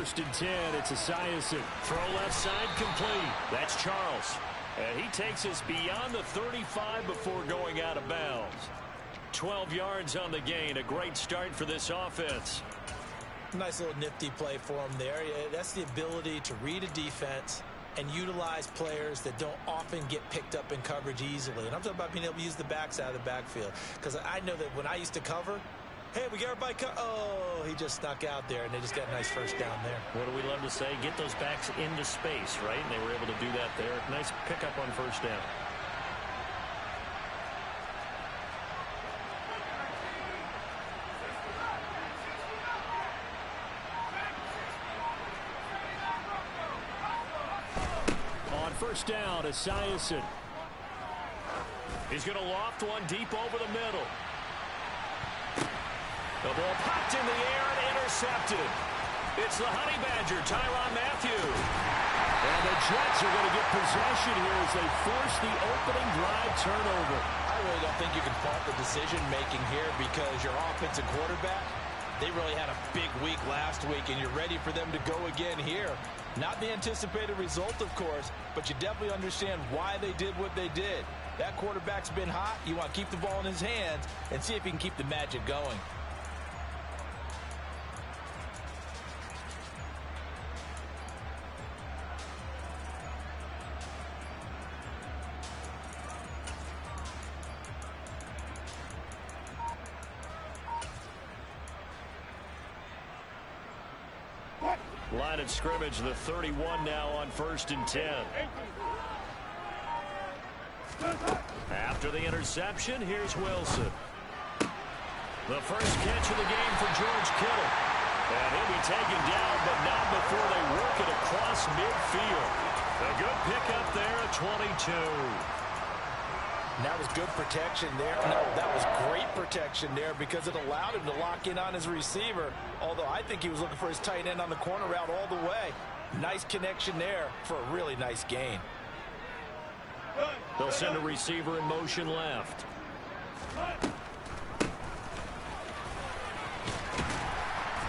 first and 10. It's Esiason. Throw left side complete. That's Charles. And he takes us beyond the 35 before going out of bounds. 12 yards on the gain. A great start for this offense. Nice little nifty play for him there. That's the ability to read a defense and utilize players that don't often get picked up in coverage easily. And I'm talking about being able to use the backs out of the backfield. Because I know that when I used to cover, hey, we got everybody oh, he just snuck out there, and they just got a nice first down there. What do we love to say? Get those backs into space, right? And they were able to do that there. Nice pickup on first down. First down, Esiason. He's going to loft one deep over the middle. The ball popped in the air and intercepted. It's the Honey Badger, Tyrann Mathieu. And the Jets are going to get possession here as they force the opening drive turnover. I really don't think you can fault the decision-making here because your offensive quarterback, they really had a big week last week, and you're ready for them to go again here. Not the anticipated result, of course, but you definitely understand why they did what they did. That quarterback's been hot. You want to keep the ball in his hands and see if he can keep the magic going. Line of scrimmage, the 31 now on first and 10. After the interception, here's Wilson. The first catch of the game for George Kittle. And he'll be taken down, but not before they work it across midfield. A good pickup there at 22. And that was good protection there. No, that was great protection there because it allowed him to lock in on his receiver. Although I think he was looking for his tight end on the corner route all the way. Nice connection there for a really nice gain. They'll send a receiver in motion left.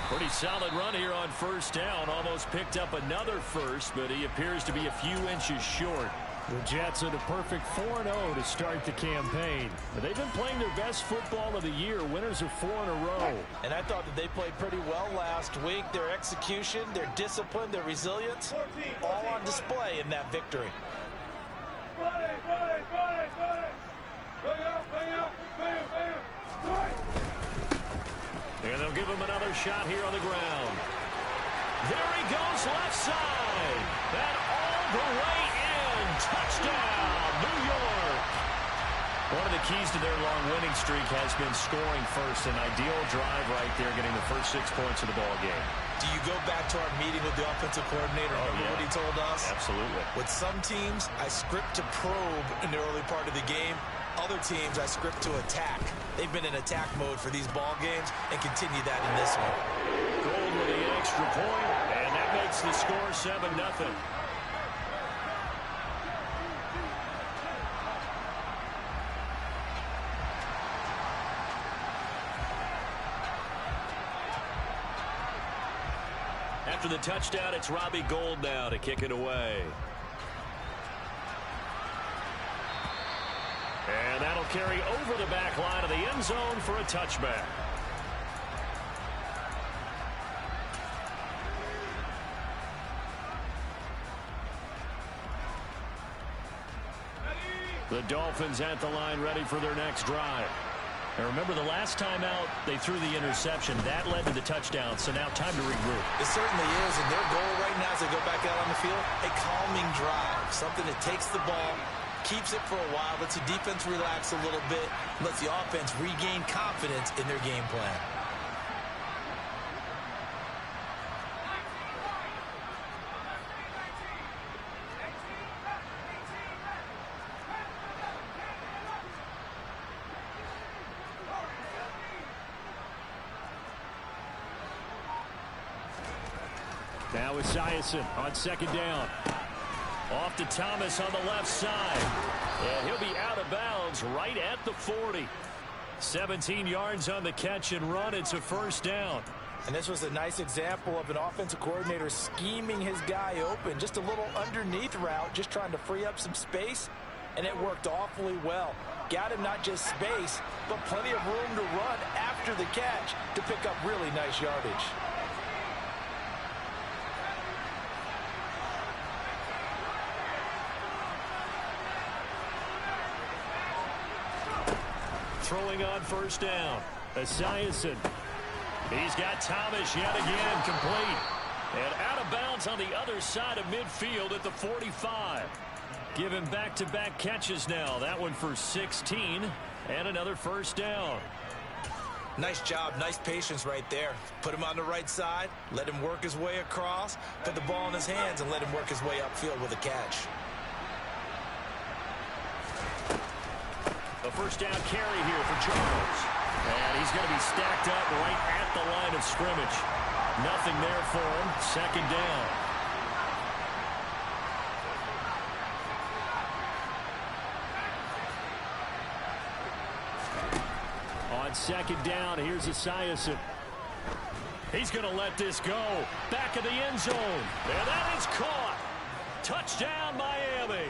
Pretty solid run here on first down. Almost picked up another first, but he appears to be a few inches short. The Jets are the perfect 4-0 to start the campaign. They've been playing their best football of the year. Winners of 4 in a row. And I thought that they played pretty well last week. Their execution, their discipline, their resilience, all on display in that victory. And they'll give him another shot here on the ground. There he goes, left side. And all the way in. Touchdown, New York. One of the keys to their long winning streak has been scoring first. An ideal drive right there, getting the first 6 points of the ball game. Do you go back to our meeting with the offensive coordinator? Remember what he told us? Absolutely. With some teams, I script to probe in the early part of the game. Other teams, I script to attack. They've been in attack mode for these ball games and continue that in this one. Gold with the extra point, and that makes the score 7-0. After the touchdown, it's Robbie Gould now to kick it away. And that'll carry over the back line of the end zone for a touchback. The Dolphins at the line, ready for their next drive. And remember, the last time out, they threw the interception. That led to the touchdown, so now time to regroup. It certainly is, and their goal right now as they go back out on the field, a calming drive. Something that takes the ball, keeps it for a while, lets the defense relax a little bit, lets the offense regain confidence in their game plan. Now Esiason on second down. Off to Thomas on the left side. And he'll be out of bounds right at the 40. 17 yards on the catch and run. It's a first down. And this was a nice example of an offensive coordinator scheming his guy open. Just a little underneath route, just trying to free up some space, and it worked awfully well. Got him not just space, but plenty of room to run after the catch to pick up really nice yardage. Throwing on first down. Esiason. He's got Thomas yet again complete. And out of bounds on the other side of midfield at the 45. Given back-to-back catches now. That one for 16. And another first down. Nice job. Nice patience right there. Put him on the right side. Let him work his way across. Put the ball in his hands and let him work his way upfield with a catch. A first down carry here for Charles. And he's going to be stacked up right at the line of scrimmage. Nothing there for him. Second down. On second down, here's Esiason. He's going to let this go. Back of the end zone. And that is caught. Touchdown, Miami.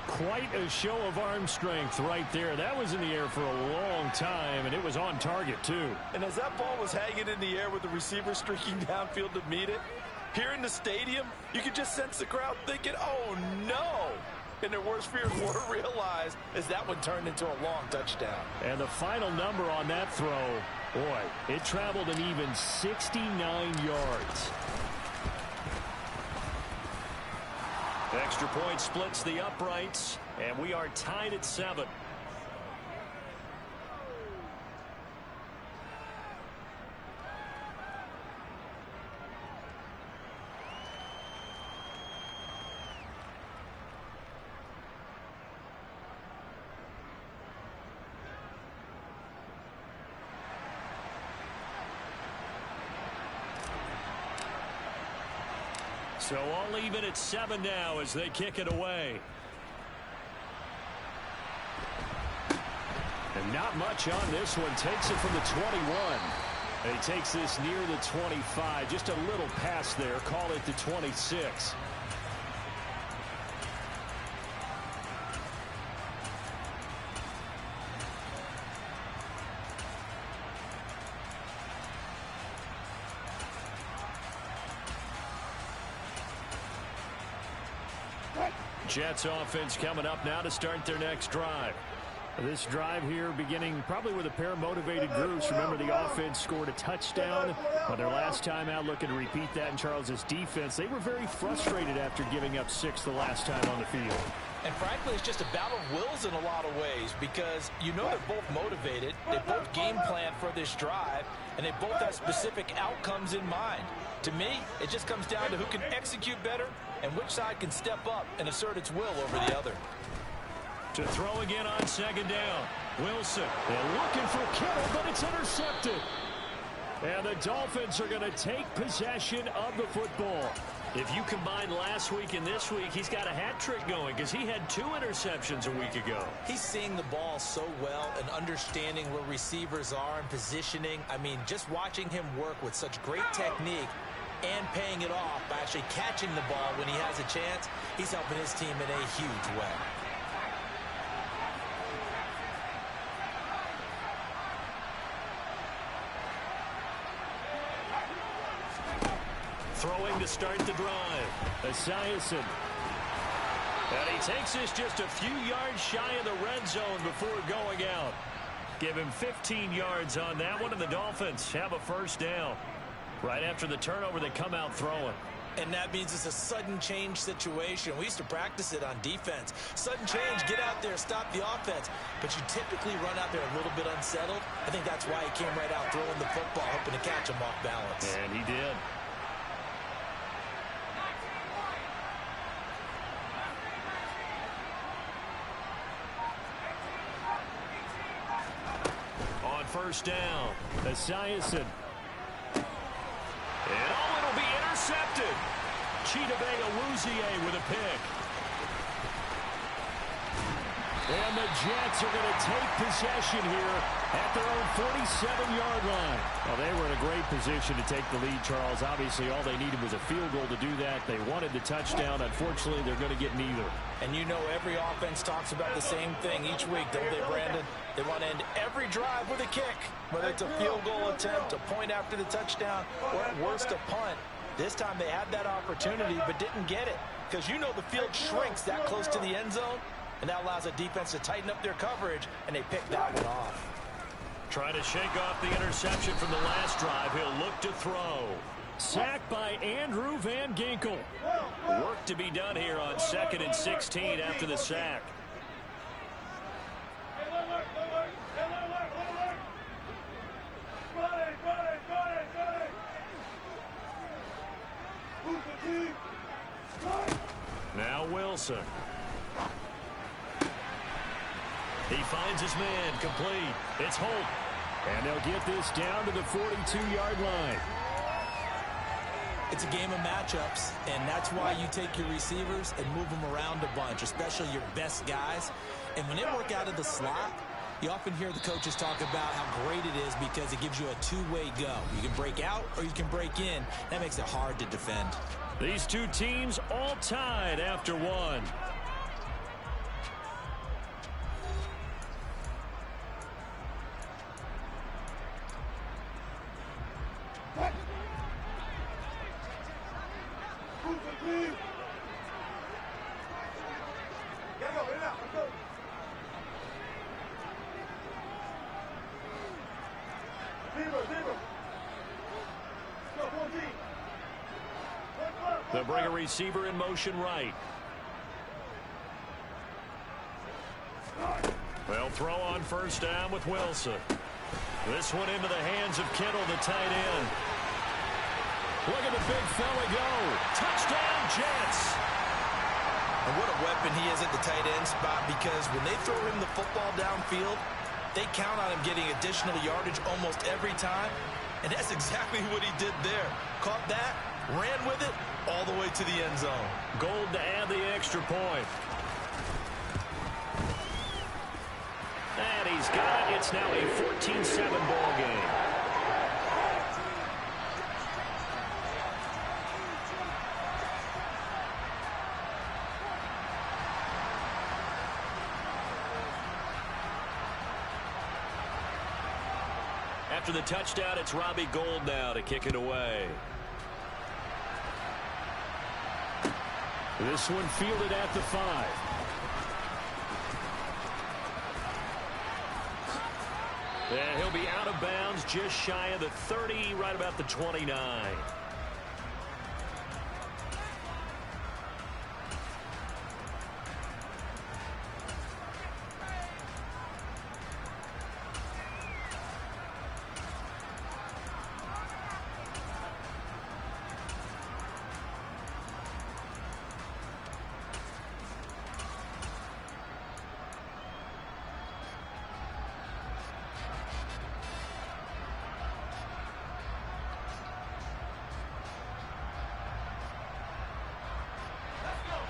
Quite a show of arm strength right there. That was in the air for a long time, and it was on target, too. And as that ball was hanging in the air with the receiver streaking downfield to meet it, here in the stadium, you could just sense the crowd thinking, oh, no. And their worst fears were realized as that one turned into a long touchdown. And the final number on that throw, boy, it traveled an even 69 yards. Extra point splits the uprights, and we are tied at 7. So all even at 7 now as they kick it away. And not much on this one. Takes it from the 21. And he takes this near the 25. Just a little pass there. Call it the 26. Jets offense coming up now to start their next drive. This drive here beginning probably with a pair of motivated groups. Remember, the offense scored a touchdown on their last time out, looking to repeat that in Charles's defense. They were very frustrated after giving up 6 the last time on the field. And frankly, it's just a battle of wills in a lot of ways because you know they're both motivated. They both game plan for this drive, and they both have specific outcomes in mind. To me, it just comes down to who can execute better and which side can step up and assert its will over the other. To throw again on second down. Wilson. They're looking for Kittle, but it's intercepted. And the Dolphins are going to take possession of the football. If you combine last week and this week, he's got a hat trick going because he had 2 interceptions a week ago. He's seeing the ball so well and understanding where receivers are and positioning. I mean, just watching him work with such great technique and paying it off by actually catching the ball when he has a chance, he's helping his team in a huge way. Throwing to start the drive. Esiason. And he takes this just a few yards shy of the red zone before going out. Give him 15 yards on that one, and the Dolphins have a first down. Right after the turnover, they come out throwing. And that means it's a sudden change situation. We used to practice it on defense. Sudden change, get out there, stop the offense. But you typically run out there a little bit unsettled. I think that's why he came right out throwing the football, hoping to catch him off balance. And he did. On first down, Esiason. And it'll be intercepted. Chidobe Awuzie with a pick. And the Jets are going to take possession here at their own 47-yard line. Well, they were in a great position to take the lead, Charles. Obviously, all they needed was a field goal to do that. They wanted the touchdown. Unfortunately, they're going to get neither. And you know every offense talks about the same thing each week, don't they, Brandon? They want to end every drive with a kick, whether it's a field goal attempt, a point after the touchdown, or at worst a punt. This time they had that opportunity but didn't get it because you know the field shrinks that close to the end zone, and that allows the defense to tighten up their coverage, and they pick that one off. Trying to shake off the interception from the last drive. He'll look to throw. Sacked by Andrew Van Ginkel. Work to be done here on 2nd and 16 after the sack. Now Wilson. He finds his man complete. It's Holt. And they'll get this down to the 42-yard line. It's a game of matchups, and that's why you take your receivers and move them around a bunch, especially your best guys. And when they work out of the slot, you often hear the coaches talk about how great it is because it gives you a two-way go. You can break out or you can break in. That makes it hard to defend. These two teams all tied after one. They'll bring a receiver in motion right. They'll throw on first down with Wilson. This one into the hands of Kittle, the tight end. Look at the big fella go. Touchdown, Jets. And what a weapon he is at the tight end spot, because when they throw him the football downfield, they count on him getting additional yardage almost every time. And that's exactly what he did there. Caught that, ran with it, all the way to the end zone. Gold to add the extra point. And he's got it. It's now a 14-7 ball game. After the touchdown, it's Robbie Gould now to kick it away. This one fielded at the 5. And he'll be out of bounds just shy of the 30, right about the 29.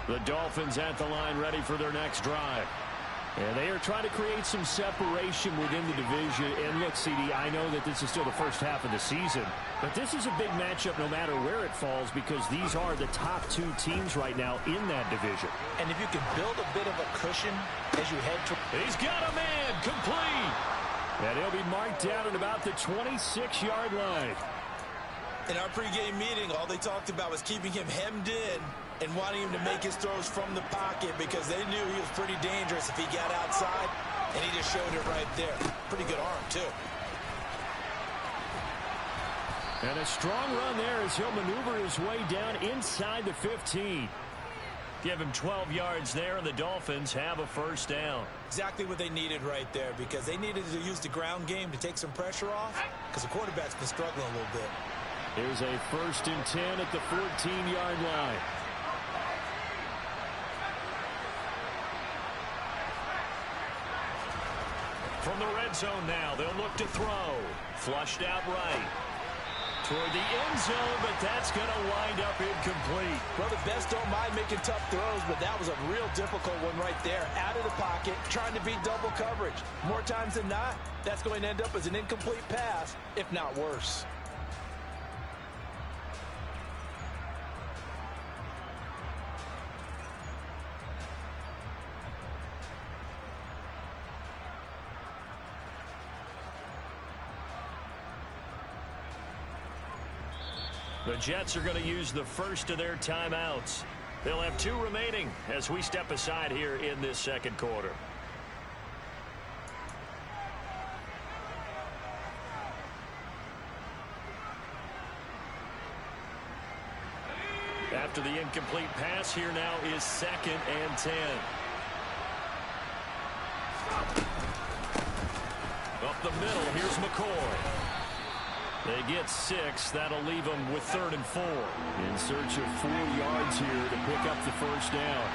The Dolphins at the line ready for their next drive. And they are trying to create some separation within the division. And look, CD, I know that this is still the first half of the season, but this is a big matchup no matter where it falls, because these are the top two teams right now in that division. And if you can build a bit of a cushion as you head to... He's got a man complete. And he'll be marked down at about the 26-yard line. In our pregame meeting, all they talked about was keeping him hemmed in and wanting him to make his throws from the pocket, because they knew he was pretty dangerous if he got outside, and he just showed it right there. Pretty good arm, too. And a strong run there as he'll maneuver his way down inside the 15. Give him 12 yards there, and the Dolphins have a first down. Exactly what they needed right there, because they needed to use the ground game to take some pressure off, because the quarterback's been struggling a little bit. Here's a 1st and 10 at the 14-yard line. From the red zone now, they'll look to throw. Flushed out right. toward the end zone, but that's going to wind up incomplete. Well, the best don't mind making tough throws, but that was a real difficult one right there. Out of the pocket, trying to beat double coverage. More times than not, that's going to end up as an incomplete pass, if not worse. The Jets are going to use the first of their timeouts. They'll have 2 remaining as we step aside here in this second quarter. After the incomplete pass, here now is 2nd and 10. Up the middle, here's McCoy. They get 6. That'll leave them with 3rd and 4. In search of 4 yards here to pick up the first down.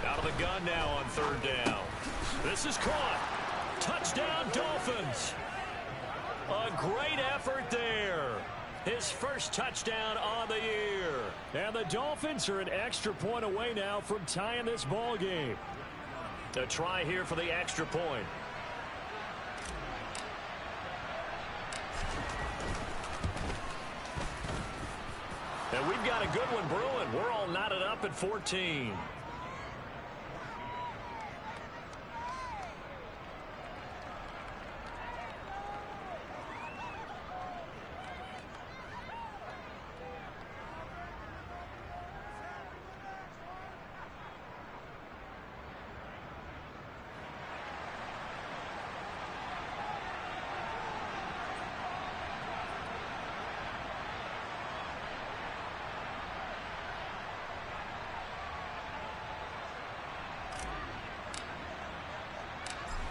Out of the gun now on 3rd down. This is caught. Touchdown, Dolphins. A great effort there. His first touchdown on the year. And the Dolphins are an extra point away now from tying this ball game. A try here for the extra point. And we've got a good one brewing. We're all knotted up at 14.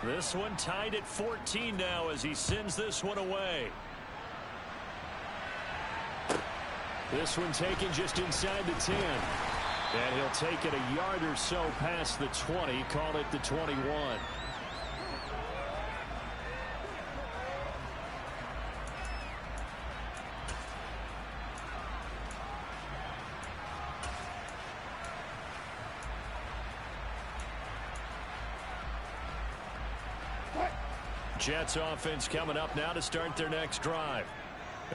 This one tied at 14 now as he sends this one away. This one taken just inside the 10. And he'll take it a yard or so past the 20. Call it the 21. Jets offense coming up now to start their next drive.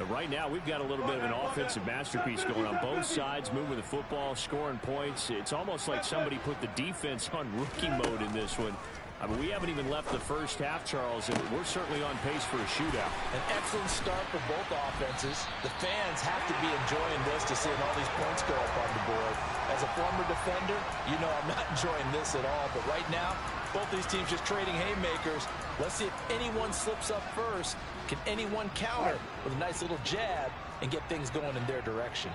Right now, we've got a little bit of an offensive masterpiece going on both sides, moving the football, scoring points. It's almost like somebody put the defense on rookie mode in this one. I mean, we haven't even left the first half, Charles, and we're certainly on pace for a shootout. An excellent start for both offenses. The fans have to be enjoying this to seeing all these points go up on the board. As a former defender, you know I'm not enjoying this at all. But right now, both these teams just trading haymakers. Let's see if anyone slips up first. Can anyone counter with a nice little jab and get things going in their direction?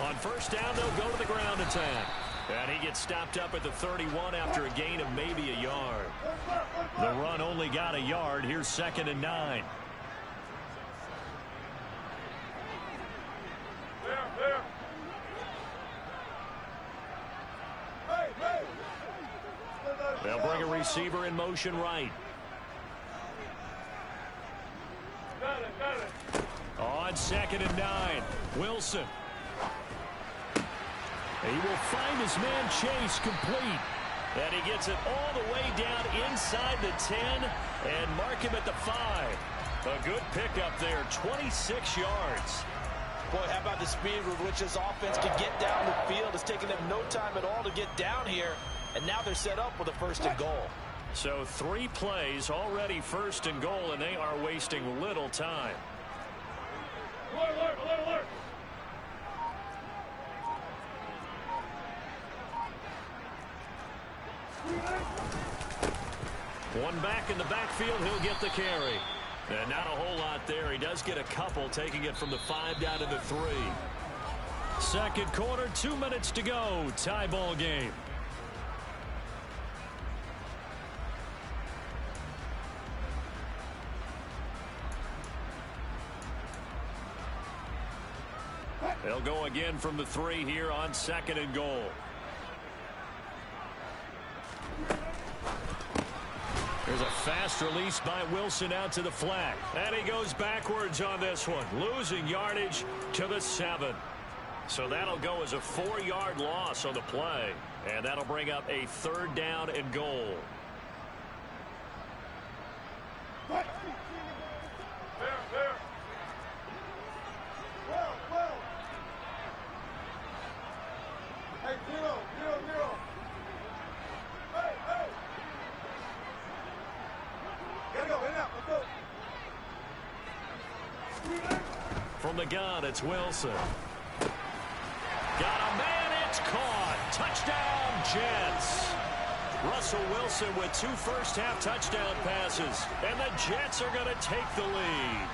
On first down, they'll go to the ground attack. And he gets stopped up at the 31 after a gain of maybe a yard. The run only got a yard. Here's 2nd and 9. They'll bring a receiver in motion right. On 2nd and 9, Wilson. He will find his man Chase complete. And he gets it all the way down inside the 10 and mark him at the 5. A good pickup there, 26 yards. Boy, how about the speed with which this offense can get down the field? It's taken them no time at all to get down here. And now they're set up with a 1st and goal. So 3 plays already 1st and goal, and they are wasting little time. Alert. One back in the backfield, he'll get the carry. And not a whole lot there. He does get a couple, taking it from the 5 down to the 3. Second quarter, 2 minutes to go. Tie ball game. They'll go again from the 3 here on 2nd and goal. There's a fast release by Wilson out to the flat. And he goes backwards on this one, losing yardage to the 7. So that'll go as a 4-yard loss on the play. And that'll bring up a 3rd down and goal. From the gun, it's Wilson. Got a man, it's caught. Touchdown, Jets. Russell Wilson with 2 first-half touchdown passes. And the Jets are going to take the lead.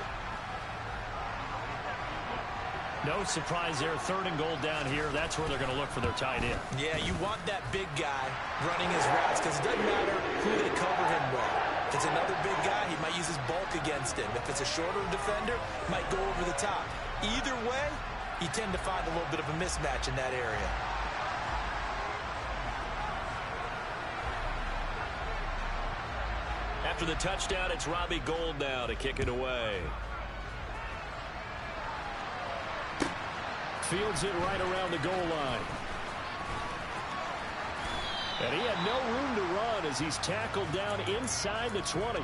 No surprise there. 3rd and goal down here. That's where they're going to look for their tight end. Yeah, you want that big guy running his routes because it doesn't matter who they cover him with. If it's another big guy, he might use his bulk against him. If it's a shorter defender, he might go over the top. Either way, you tend to find a little bit of a mismatch in that area. After the touchdown, it's Robbie Gould now to kick it away. Fields it right around the goal line. And he had no room to run as he's tackled down inside the 20.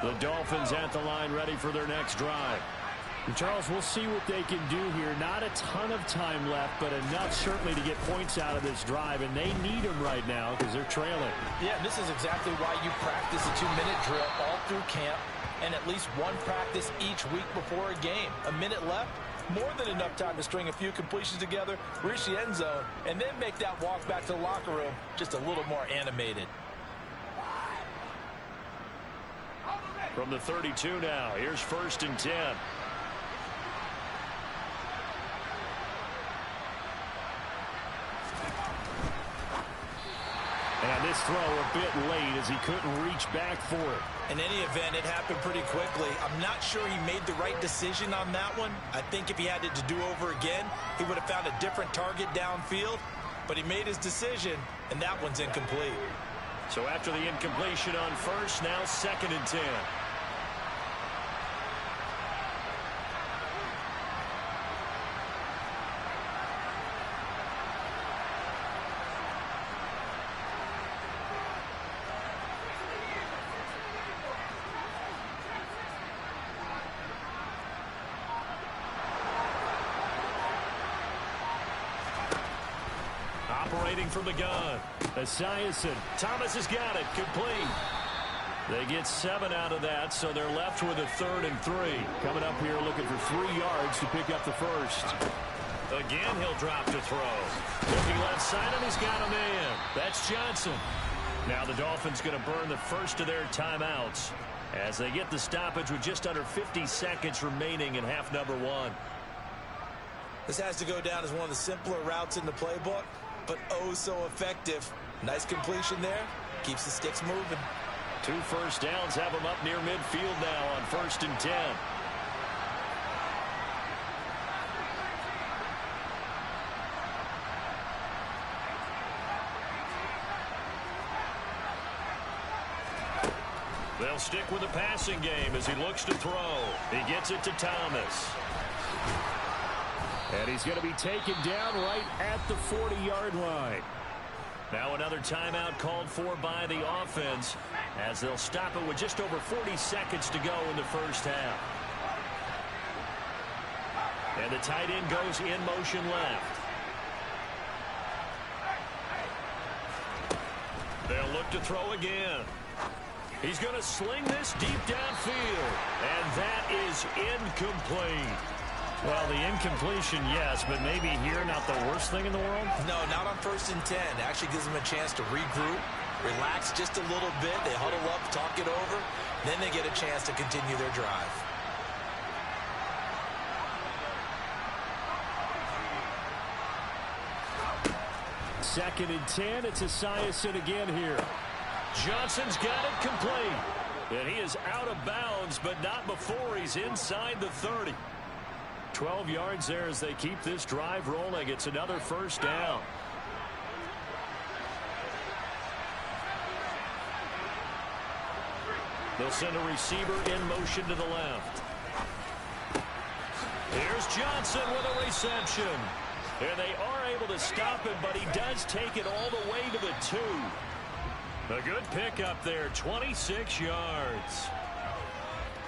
The Dolphins at the line ready for their next drive. And Charles, we'll see what they can do here. Not a ton of time left, but enough certainly to get points out of this drive, and they need them right now because they're trailing. Yeah, this is exactly why you practice a 2-minute drill all through camp and at least one practice each week before a game. A minute left, more than enough time to string a few completions together, reach the end zone, and then make that walk back to the locker room just a little more animated. From the 32 now, here's 1st and 10. And this throw a bit late as he couldn't reach back for it. In any event, it happened pretty quickly. I'm not sure he made the right decision on that one. I think if he had it to do over again, he would have found a different target downfield. But he made his decision, and that one's incomplete. So after the incompletion on 1st, now 2nd and 10. Operating from the gun. Esiason. Thomas has got it. Complete. They get 7 out of that, so they're left with a 3rd and 3. Coming up here looking for 3 yards to pick up the 1st. Again, he'll drop to throw. Looking left side, and he's got a man. That's Johnson. Now the Dolphins going to burn the first of their timeouts as they get the stoppage with just under 50 seconds remaining in half number 1. This has to go down as one of the simpler routes in the playbook, but oh so effective. Nice completion there. Keeps the sticks moving. 2 first downs have them up near midfield now on 1st and 10. They'll stick with the passing game as he looks to throw. He gets it to Thomas. And he's going to be taken down right at the 40-yard line. Now another timeout called for by the offense as they'll stop it with just over 40 seconds to go in the first half. And the tight end goes in motion left. They'll look to throw again. He's going to sling this deep downfield. And that is incomplete. Well, the incompletion, yes, but maybe here not the worst thing in the world? No, not on 1st and 10. It actually gives them a chance to regroup, relax just a little bit. They huddle up, talk it over. Then they get a chance to continue their drive. 2nd and 10. It's Esiason again here. Johnson's got it complete. And he is out of bounds, but not before he's inside the 30. 12 yards there as they keep this drive rolling. It's another first down. They'll send a receiver in motion to the left. Here's Johnson with a reception. And they are able to stop him, but he does take it all the way to the 2. A good pickup there, 26 yards.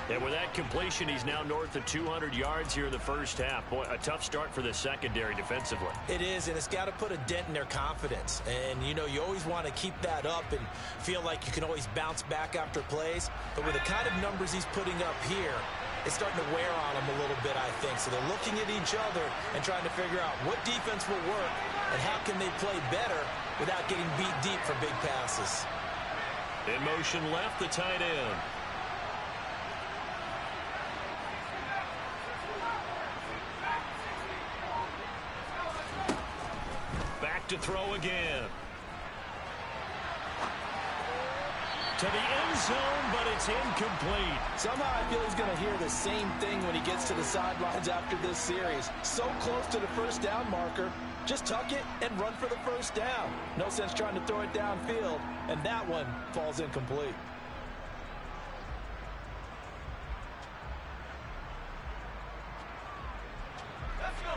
And with that completion, he's now north of 200 yards here in the first half. Boy, a tough start for the secondary defensively. It is, and it's got to put a dent in their confidence. And, you know, you always want to keep that up and feel like you can always bounce back after plays. But with the kind of numbers he's putting up here, it's starting to wear on them a little bit, I think. So they're looking at each other and trying to figure out what defense will work and how can they play better without getting beat deep for big passes. In motion left, the tight end. Back to throw again. To the end zone, but it's incomplete. Somehow I feel he's going to hear the same thing when he gets to the sidelines after this series. So close to the first down marker. Just tuck it and run for the first down. No sense trying to throw it downfield, and that one falls incomplete.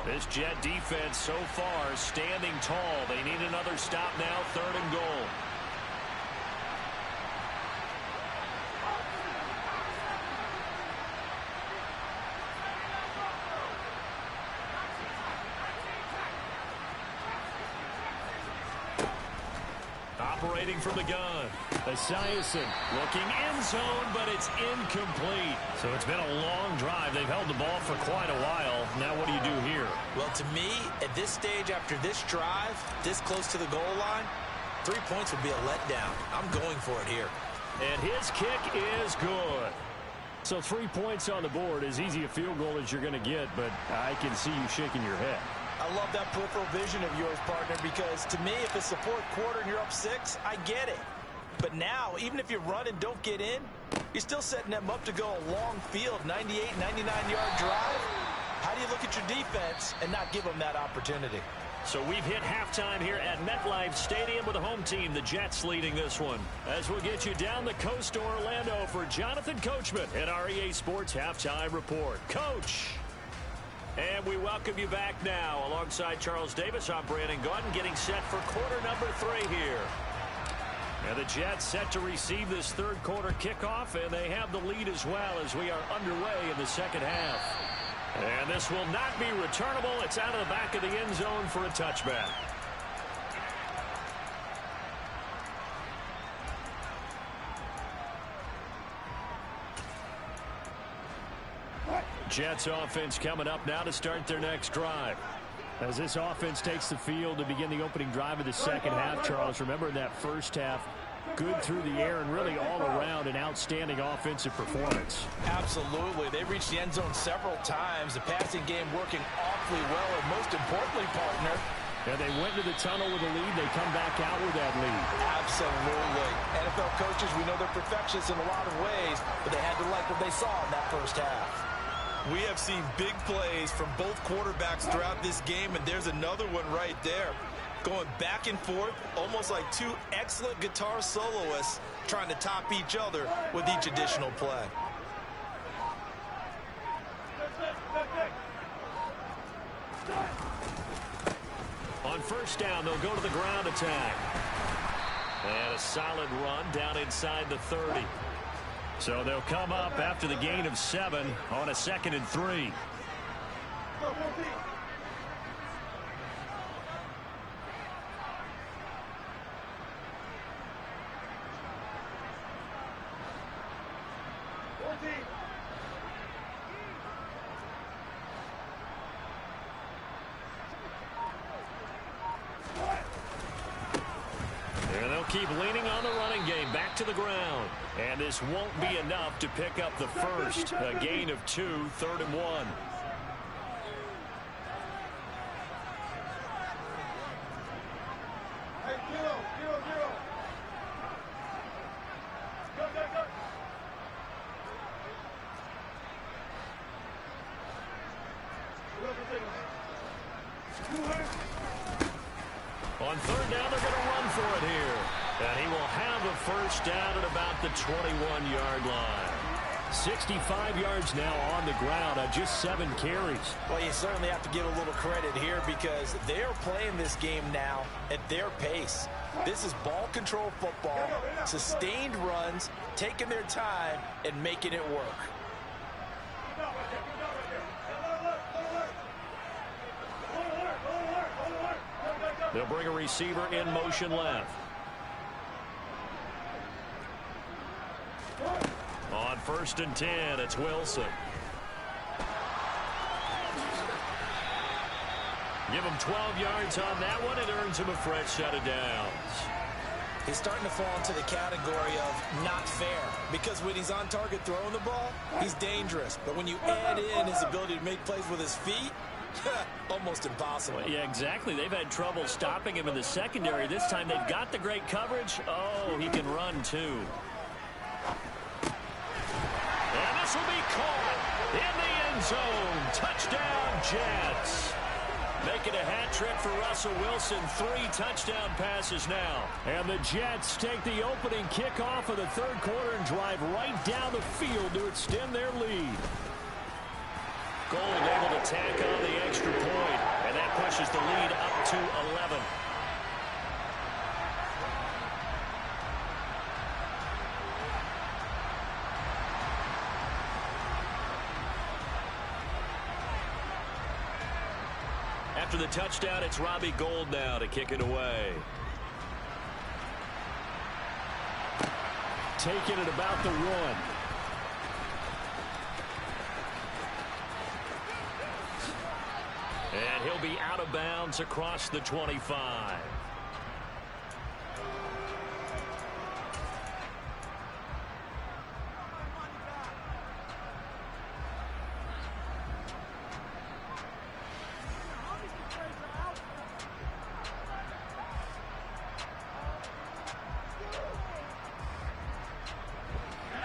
This Jet defense so far standing tall. They need another stop now, 3rd and goal. Operating from the gun. Esiason Looking end zone, but it's incomplete. So it's been a long drive. They've held the ball for quite a while. Now what do you do here? Well, to me, at this stage after this drive, this close to the goal line, 3 points would be a letdown. I'm going for it here. And his kick is good. So 3 points on the board, as easy a field goal as you're going to get, but I can see you shaking your head. I love that peripheral vision of yours, partner, because to me, if it's the 4th quarter and you're up 6, I get it. But now, even if you run and don't get in, you're still setting them up to go a long field, 98, 99-yard drive. How do you look at your defense and not give them that opportunity? So we've hit halftime here at MetLife Stadium with the home team, the Jets, leading this one. As we'll get you down the coast to Orlando for Jonathan Coachman at our EA Sports Halftime Report. Coach! And we welcome you back now. Alongside Charles Davis, I'm Brandon Gaudin, getting set for quarter number 3 here. And the Jets set to receive this 3rd quarter kickoff, and they have the lead as well as we are underway in the 2nd half. And this will not be returnable. It's out of the back of the end zone for a touchback. Jets offense coming up now to start their next drive. As this offense takes the field to begin the opening drive of the 2nd half, Charles, remember in that first half, good through the air and really all around an outstanding offensive performance. Absolutely. They reached the end zone several times. The passing game working awfully well, and most importantly, partner, and they went to the tunnel with a lead. They come back out with that lead. Absolutely. NFL coaches, we know they're perfectionists in a lot of ways, but they had to like what they saw in that first half. We have seen big plays from both quarterbacks throughout this game, and there's another one right there. Going back and forth, almost like 2 excellent guitar soloists trying to top each other with each additional play. On first down, they'll go to the ground attack. And a solid run down inside the 30. So they'll come up after the gain of 7 on a 2nd and 3. And they'll keep leaning on the running game back to the ground. And this won't be enough to pick up the first. A gain of 2, 3rd and 1. first down at about the 21-yard line. 65 yards now on the ground on just 7 carries. Well, you certainly have to give a little credit here because they're playing this game now at their pace. This is ball control football, sustained runs, taking their time, and making it work. They'll bring a receiver in motion left. On 1st and 10, it's Wilson. Give him 12 yards on that one. It earns him a fresh set of downs. He's starting to fall into the category of not fair because when he's on target throwing the ball, he's dangerous. But when you add in his ability to make plays with his feet, almost impossible. Well, yeah, exactly. They've had trouble stopping him in the secondary. This time they've got the great coverage. Oh, he can run too. And this will be caught in the end zone. Touchdown, Jets. Making a hat trick for Russell Wilson. 3 touchdown passes now. And the Jets take the opening kickoff of the third quarter and drive right down the field to extend their lead. Gold able to tack on the extra point, and that pushes the lead up to 11. After the touchdown, it's Robbie Gould now to kick it away. Taking it about the 1. And he'll be out of bounds across the 25.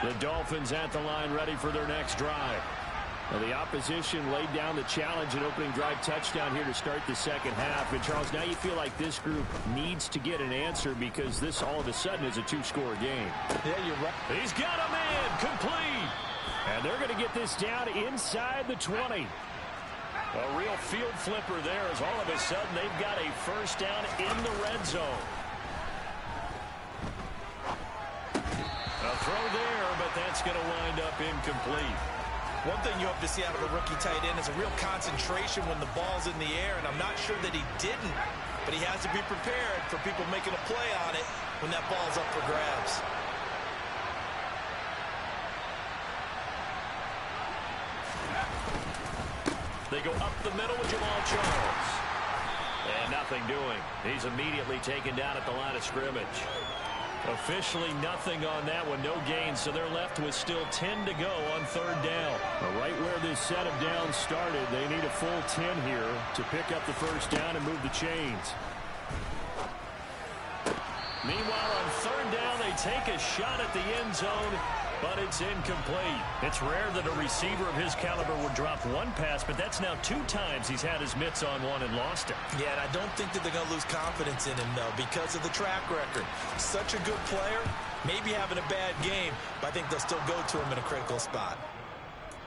The Dolphins at the line ready for their next drive. Well, the opposition laid down the challenge and opening drive touchdown here to start the second half. And, Charles, now you feel like this group needs to get an answer because this all of a sudden is a 2-score game. Yeah, you're right. He's got a man complete. And they're going to get this down inside the 20. A real field flipper there as all of a sudden they've got a first down in the red zone. A throw there, but that's going to wind up incomplete. One thing you hope to see out of a rookie tight end is a real concentration when the ball's in the air, and I'm not sure that he didn't, but he has to be prepared for people making a play on it when that ball's up for grabs. They go up the middle with Jamal Charles. And nothing doing. He's immediately taken down at the line of scrimmage. Officially nothing on that one, no gain, so they're left with still 10 to go on 3rd down. Right where this set of downs started, they need a full 10 here to pick up the first down and move the chains. Meanwhile, on 3rd down, they take a shot at the end zone, but it's incomplete. It's rare that a receiver of his caliber would drop one pass, but that's now 2 times he's had his mitts on one and lost it. Yeah, and I don't think that they're going to lose confidence in him, though, because of the track record. Such a good player, maybe having a bad game, but I think they'll still go to him in a critical spot.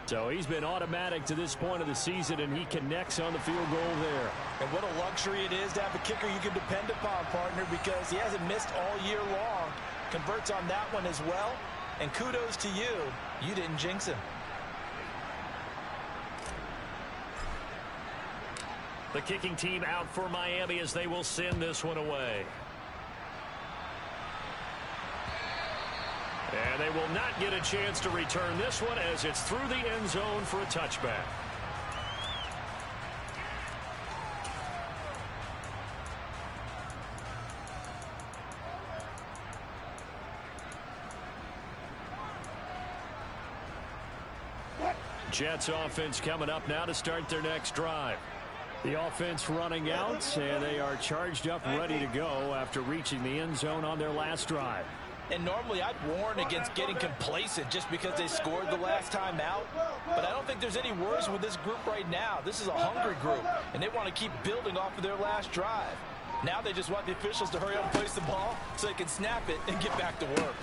So he's been automatic to this point of the season, and he connects on the field goal there. And what a luxury it is to have a kicker you can depend upon, partner, because he hasn't missed all year long. Converts on that one as well. And kudos to you. You didn't jinx him. The kicking team out for Miami as they will send this one away. And they will not get a chance to return this one as it's through the end zone for a touchback. Jets offense coming up now to start their next drive. The offense running out, and they are charged up, ready to go after reaching the end zone on their last drive. And normally I'd warn against getting complacent just because they scored the last time out. But I don't think there's any worries with this group right now. This is a hungry group, and they want to keep building off of their last drive. Now they just want the officials to hurry up and place the ball so they can snap it and get back to work.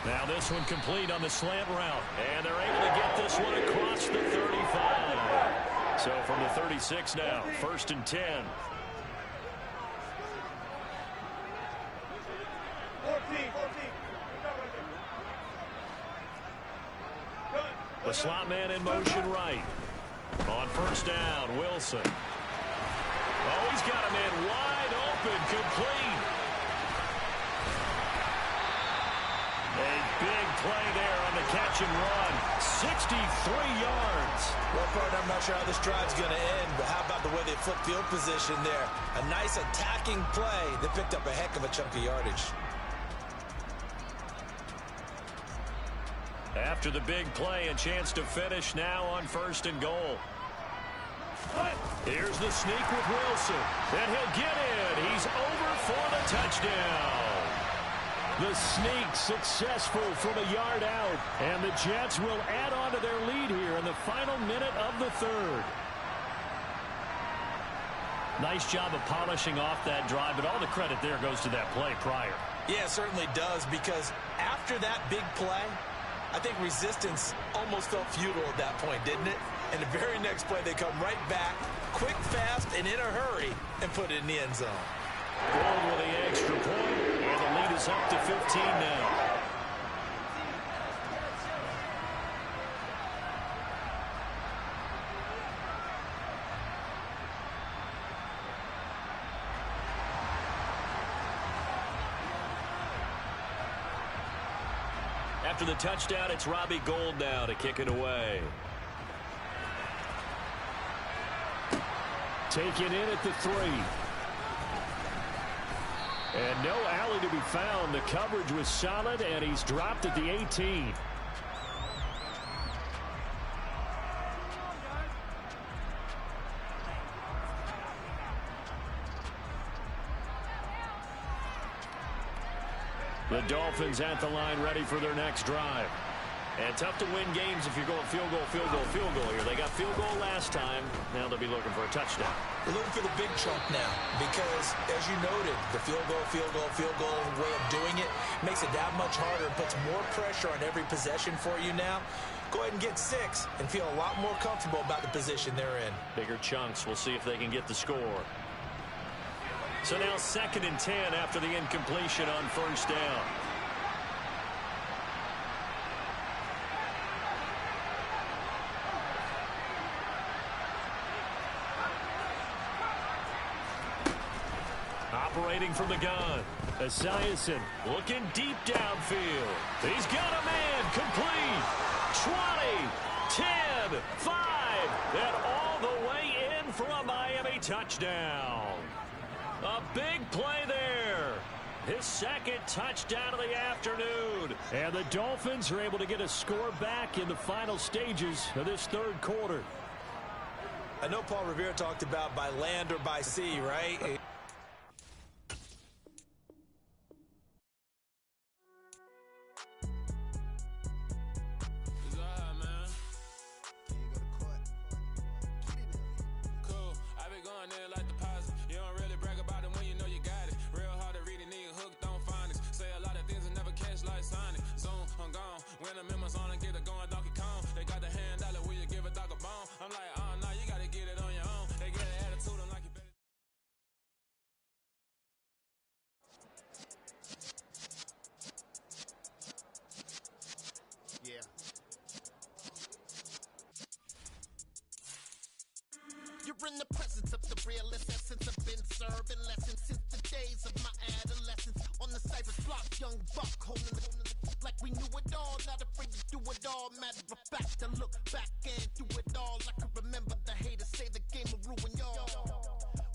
Now this one complete on the slant route. And they're able to get this one across the 35. So from the 36 now, 1st and 10. 14. The slot man in motion right. On 1st down, Wilson. Oh, he's got a man wide open, complete. A big play there on the catch and run. 63 yards. Well, Bart, I'm not sure how this drive's going to end, but how about the way they flip field position there? A nice attacking play that picked up a heck of a chunk of yardage. After the big play, a chance to finish now on 1st and goal. Here's the sneak with Wilson. And he'll get in. He's over for the touchdown. The sneak successful from a yard out. And the Jets will add on to their lead here in the final minute of the 3rd. Nice job of polishing off that drive, but all the credit there goes to that play prior. Yeah, it certainly does, because after that big play, I think resistance almost felt futile at that point, didn't it? And the very next play, they come right back, quick, fast, and in a hurry, and put it in the end zone. Gold with the extra point, and the lead is up to 15 now. After the touchdown, it's Robbie Gould now to kick it away. Taken in at the 3. And no alley to be found. The coverage was solid, and he's dropped at the 18. The Dolphins at the line ready for their next drive. And tough to win games if you're going field goal here. They got field goal last time. Now they'll be looking for a touchdown. They're looking for the big chunk now because, as you noted, the field goal way of doing it makes it that much harder and puts more pressure on every possession for you now. Go ahead and get 6 and feel a lot more comfortable about the position they're in. Bigger chunks. We'll see if they can get the score. So now 2nd and 10 after the incompletion on 1st down. Operating from the gun. Esiason looking deep downfield. He's got a man complete. 20, 10, 5, and all the way in for a Miami touchdown. A big play there. His 2nd touchdown of the afternoon. And the Dolphins are able to get a score back in the final stages of this 3rd quarter. I know Paul Revere talked about by land or by sea, right? You're in the presence of the realest essence. I've been serving lessons since the days of my adolescence. On the cyber block, young buck holding the like we knew it all, not afraid to do it all. Matter of fact, to look back and do it all. I can remember the haters say the game will ruin y'all.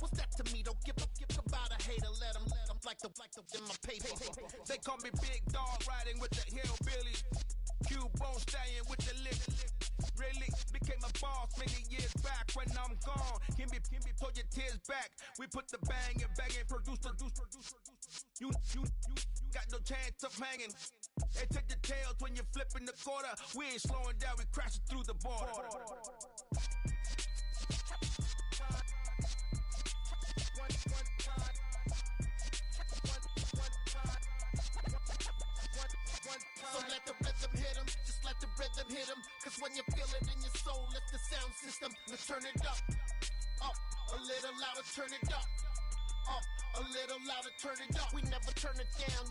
What's that to me? Don't give about a hater. Let them like the in my paper. They call me Big Dog, riding with the hillbilly. Cube-bone stallion with the lick. Really became a boss many years back. When I'm gone, can be pull your tears back. We put the bang and produce. You got no chance of hanging. They take the tails when you're flipping the quarter. We ain't slowing down, we crashing through the border. hit 'em. Cause when you feel it in your soul, lift the sound system. Let's turn it up. Up, a little louder, turn it up. Up, a little louder, turn it up. We never turn it down,